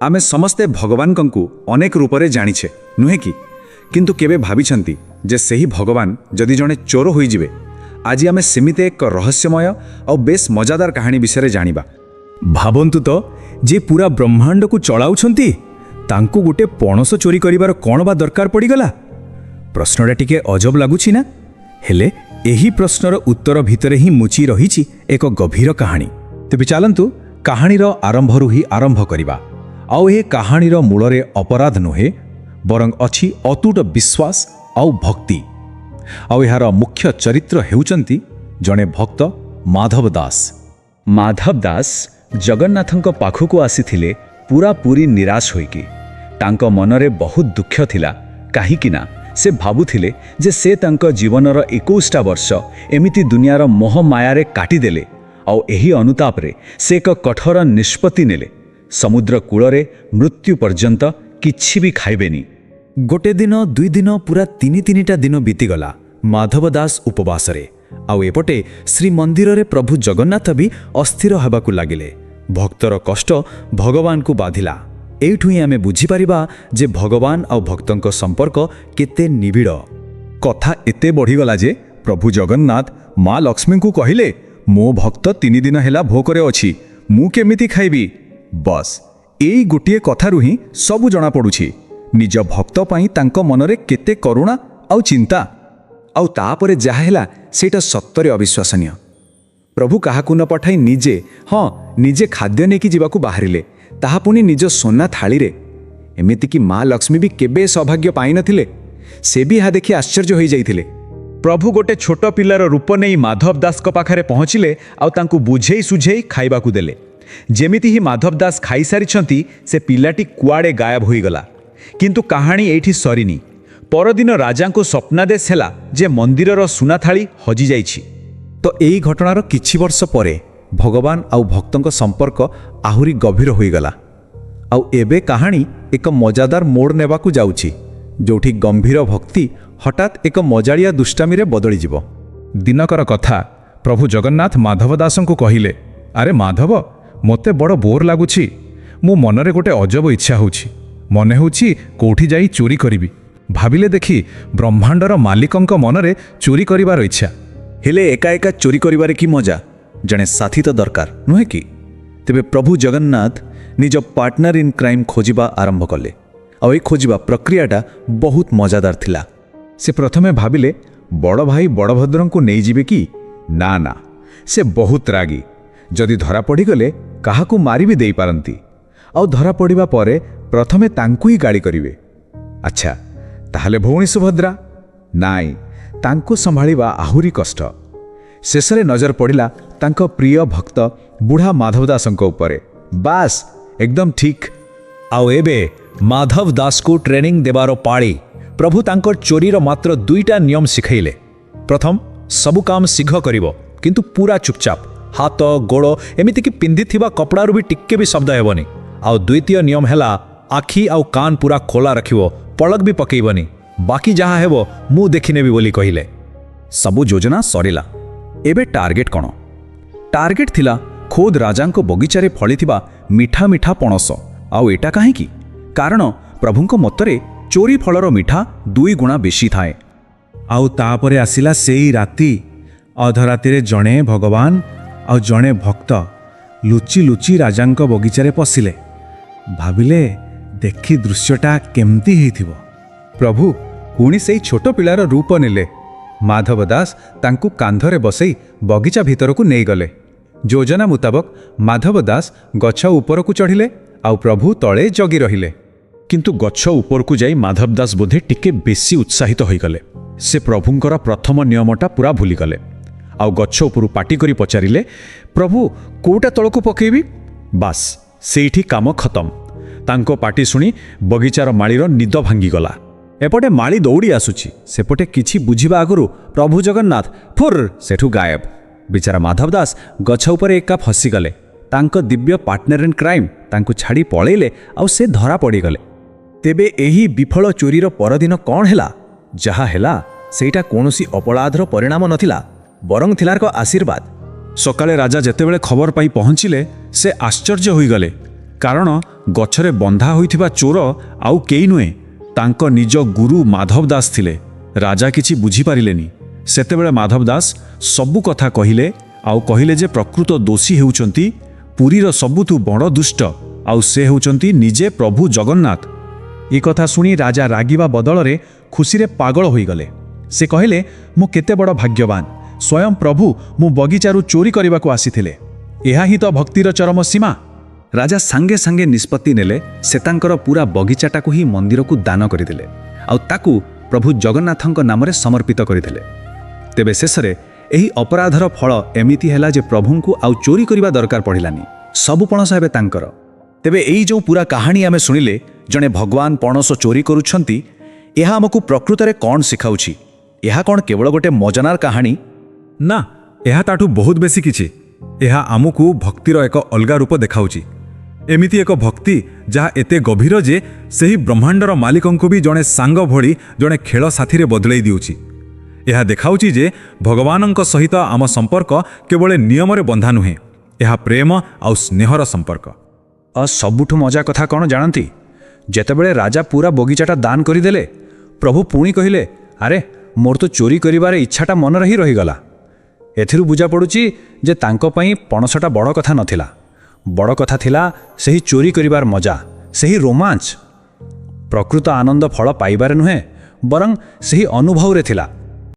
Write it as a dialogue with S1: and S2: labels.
S1: आमे समस्ते भगवान को अनेक रूप से जानिछे नुहे कि किंतु केबे भाबिछंती जे सही भगवान जदि जणे चोर होई जिवे। आज आमे सेमिते एक रहस्यमय और बेस मजादार कहानी विषय जानिबा।
S2: भाबंतु तो जे पूरा ब्रह्मांड को चलाउछंती तांको गोटे पणस चोरी करिवार कोन बा दरकार पड़ीगला। प्रश्नटा टिके अजब लगुछि ना, हेले एही प्रश्नर उत्तर भितरे ही मुची रहिछि एक गभीर कहानी। तेबे चलंतु कहानीर आरंभरू ही आरंभ करिबा। आउ ए कहानीर मूलरे अपराध नुहे बरং अछि अतुट विश्वास आउ भक्ति। आउ एहार मुख्य चरित्र हेउचंती जणे भक्त माधव दास। माधव दास जगन्नाथଙ୍କ पाखକୁ ଆସିଥିଲେ पूरा पूरी निराश होइकी। तांको मनरे बहुत दुख थिला काहेकि ना से भाबुथिले जे से तांको जीवनर 21टा वर्ष एमिति दुनियार मोह मायारे काटिदेले। आउ एही अनुताप रे से एक कठोर निष्पत्ति नेले। समुद्र कूलरे मृत्यु पर्यंत किछि भी खाइबेनी। गोटे दिन दुई दिन पूरा तीनिटा दिन बीतीगला माधव दास उपवासरे। आउ एपटे श्री मंदिर रे प्रभु जगन्नाथ भी अस्थिर हेबाकु लागिले। भक्तर कष्ट भगवान को बाधिला। एठु ही आमे बुझी परिबा जे भगवान आउ भक्तंक संपर्क केते निबिड़। कथा एते बढ़ीगला जे प्रभु जगन्नाथ माँ लक्ष्मी को कहिले, मो भक्त 3 दिन हेला भोकरे अछि, मु केमिति खाइबी। बस एई गोटिए कथारु ही सबु जणा पड़ुछि निज भक्त पाई तांको मनरे केते करुणा आउ चिंता। आउ तापरे जाहा हेला सेटा सत्तरे अविश्वसनीय। प्रभु काहाकु न पठाई निजे खाद्य नेकी जीवाकु बाहरिले, ताहा पुनी निज सोना थाली रे। एमिति कि माँ लक्ष्मी भी केबे सौभाग्य पाई नथिले। से भी हा देखि आश्चर्य होई जाइथिले। प्रभु गोटे छोट पिलार रूप नहीं माधव दास को पाखरे पहुँचिले आउ तांकु बुझेई सुझेई खाइबाकु देले। जेमिति ही माधव दास खाई सारिछंती से पिलाटी कुआड़े गायब होईगला। किंतु कहानी एठी सरीनी। परदिन राजा को स्वप्नादेश हेला जे मंदिरर सुना थाली हजि जाइछि। तो एई घटनार किछि वर्ष परे भगवान आउ भक्तंक संपर्क आहुरी गभीर होईगला। आउ एबे कहानी एक मजादार मोड़ नेबाकु जाउछि, जोठी गंभीर भक्ति हठात एक मजाड़िया दुष्टामी रे बदली जिवो। दिनकर कथा प्रभु जगन्नाथ माधव दासंकु कहिले, अरे माधव, मोते बड़ बोर लागुछि। मो मनरे गोटे अजब इच्छा होछि। मने होछि कोठी जाई चोरी करिबी। भाबिले देखि ब्रह्मांडर मालिकंक मनरे चोरी करिवार इच्छा। हेले एका एका चोरी करिवारे की मजा, जणे साथी तो दरकार नुहे कि। तेबे प्रभु जगन्नाथ निज पार्टनर इन क्राइम खोजिबा आरंभ कले। आ ए खोजिबा प्रक्रियाटा बहुत मजादार थिला। से प्रथमे भाबिले बड़ भाई बड़भद्रंकु नहीं जिबे कि ना ना, से बहुत रागी। जदि धरा पड़ीगले काहाकू मारी भी देई पारंती। आउ धरा पड़िबा परे प्रथमे तांकु ही गाड़ी करिवे। अच्छा ताहले भौणी सुभद्रा? नाई, तांकु संभाळिबा आहुरी कष्ट। शेषरे नजर पड़िला तांको प्रिय भक्त बुढ़ा माधव दासंक उपरे। बास एकदम ठीक। आउ एबे माधव दास को ट्रेनिंग देबारो पाड़ी। प्रभु तांकर चोरीर मात्र 2टा नियम सिखैले। प्रथम, सबु काम शीघ्र करिवो किंतु पूरा चुपचाप। हाथ गोड़ एमिति कि पिंधिथिबा कपड़ारू भी टिक्के भी शब्द हेबनी। आउ द्वितीय नियम हैला आखि आउ कान पूरा खोला रखिवो, पलक भी पकेइबनी। बाकी जहा हेबो मु देखिनेबी बोली कहिले। सबु योजना सरिला। एबे टार्गेट कौन? टार्गेट थिला खोद राजांको बगीचारे फलिथिबा मिठा मिठा पणस। आउ एटा काहेकि? कारण प्रभुंको मतरे चोरी फलर मिठा 2 गुणा बेशी थाए। आउ तापरे आसिला सेई राती। अधरातिरे जणे भगवान आउ जणे भक्त लुचि लुचि राजांको बगीचारे पसिले। भाबिले देखि दृश्यटा केमती हेइथिबो। प्रभु पुणी सेई छोट पिलार रूप नेले। माधव दास तांकु कांधरे बसई बगीचा भितरकु नेई गले। योजना मुताबक माधव दास गछ उपरकु चढ़िले आउ प्रभु तळे जगी रहिले। किंतु गछ उपरकु जाई माधव दास बोधे टिके बेसी उत्साहित होईगले। से प्रभुंकर प्रथम नियमटा पूरा भूली गले। आउ गछ उपरु पाटी करी पचारिले, प्रभु कोटा तळकु पकेइबी? बास सेठी काम खत्म। तांको पाटी सुनी बगीचार माळीर निद भांगीगला। एपटे माळी दौड़ी आसुची, सेपटे किछि बुझिबा आगुरु प्रभु जगन्नाथ फुर सेठु गायब। बिचारा माधव दास गछ उपरे एका फसीगले। तांको दिव्य पार्टनर इन क्राइम तांको छाड़ी पळेइले आउ से धरा पड़ीगले। तेबे एही विफल चोरीर परदिन कौन हेला? जहा हेला सेटा कोनोसी अपराधर परिणाम नथिला, बरং थिलार को आशीर्वाद। सकाळे राजा जेतेबेले खबर पाई पहुँचिले से आश्चर्य होईगले। कारण
S1: ଗଛରେ ବନ୍ଧା ହୋଇଥିବା ଚୋର ଆଉ କେହି ନୁହେଁ, ତାଙ୍କ ନିଜ ଗୁରୁ ମାଧବ ଦାସ ଥିଲେ। ରାଜା କିଛି ବୁଝିପାରିଲେନି। ସେତେବେଳେ ମାଧବ ଦାସ ସବୁ କଥା କହିଲେ ଆଉ କହିଲେ ଯେ ପ୍ରକୃତ ଦୋଷୀ ହେଉଛନ୍ତି ପୁରୀର ସବୁଠୁ ବଡ଼ ଦୁଷ୍ଟ, ଆଉ ସେ ହେଉଛନ୍ତି ନିଜେ ପ୍ରଭୁ ଜଗନ୍ନାଥ। ଏ କଥା ଶୁଣି ରାଜା ରାଗିବା ବଦଳରେ ଖୁସିରେ ପାଗଳ ହୋଇଗଲେ। ସେ କହିଲେ, ମୁଁ କେତେ ବଡ଼ ଭାଗ୍ୟବାନ, ସ୍ୱୟଂ ପ୍ରଭୁ ମୁଁ ବଗିଚାରୁ ଚୋରି କରିବାକୁ ଆସିଥିଲେ। ଏହା ହିଁ ତ ଭକ୍ତିର ଚରମ ସୀମା। ରାଜା ସାଙ୍ଗେ ସାଙ୍ଗେ ନିଷ୍ପତ୍ତି ନେଲେ ସେ ତାଙ୍କର ପୁରା ବଗିଚାଟାକୁ ହିଁ ମନ୍ଦିରକୁ ଦାନ କରିଦେଲେ ଆଉ ତାକୁ ପ୍ରଭୁ ଜଗନ୍ନାଥଙ୍କ ନାମରେ ସମର୍ପିତ କରିଦେଲେ। ତେବେ ଶେଷରେ ଏହି ଅପରାଧର ଫଳ ଏମିତି ହେଲା ଯେ ପ୍ରଭୁଙ୍କୁ ଆଉ ଚୋରି କରିବା ଦରକାର ପଡ଼ିଲାନି, ସବୁ ପଣସ ଏବେ ତାଙ୍କର। ତେବେ ଏଇ ଯେଉଁ ପୁରା କାହାଣୀ ଆମେ ଶୁଣିଲେ, ଜଣେ ଭଗବାନ ପଣସ ଚୋରି କରୁଛନ୍ତି, ଏହା ଆମକୁ ପ୍ରକୃତରେ କ'ଣ ଶିଖାଉଛି? ଏହା କ'ଣ କେବଳ ଗୋଟେ ମଜାଦାର କାହାଣୀ?
S2: ନା, ଏହା ତାଠୁ ବହୁତ ବେଶୀ କିଛି। ଏହା ଆମକୁ ଭକ୍ତିର ଏକ ଅଲଗା ରୂପ ଦେଖାଉଛି। ଏମିତି ଏକ ଭକ୍ତି ଯାହା ଏତେ ଗଭୀର ଯେ ସେହି ବ୍ରହ୍ମାଣ୍ଡର ମାଲିକଙ୍କୁ ବି ଜଣେ ସାଙ୍ଗ ଭଳି, ଜଣେ ଖେଳ ସାଥିରେ ବଦଳେଇ ଦେଉଛି। ଏହା ଦେଖାଉଛି ଯେ ଭଗବାନଙ୍କ ସହିତ ଆମ ସମ୍ପର୍କ କେବଳ ନିୟମରେ ବନ୍ଧା ନୁହେଁ, ଏହା ପ୍ରେମ ଆଉ ସ୍ନେହର ସମ୍ପର୍କ।
S1: ସବୁଠୁ ମଜା କଥା କ'ଣ ଜାଣନ୍ତି? ଯେତେବେଳେ ରାଜା ପୁରା ବଗିଚାଟା ଦାନ କରିଦେଲେ, ପ୍ରଭୁ ପୁଣି କହିଲେ, ଆରେ ମୋର ତ ଚୋରି କରିବାର ଇଚ୍ଛାଟା ମନରେ ହିଁ ରହିଗଲା। ଏଥିରୁ ବୁଝାପଡ଼ୁଛି ଯେ ତାଙ୍କ ପାଇଁ ପଣସଟା ବଡ଼ କଥା ନଥିଲା, ବଡ଼ କଥା ଥିଲା ସେହି ଚୋରି କରିବାର ମଜା, ସେହି ରୋମାଞ୍ଚ। ପ୍ରକୃତ ଆନନ୍ଦ ଫଳ ପାଇବାରେ ନୁହେଁ, ବରଂ ସେହି ଅନୁଭବରେ ଥିଲା।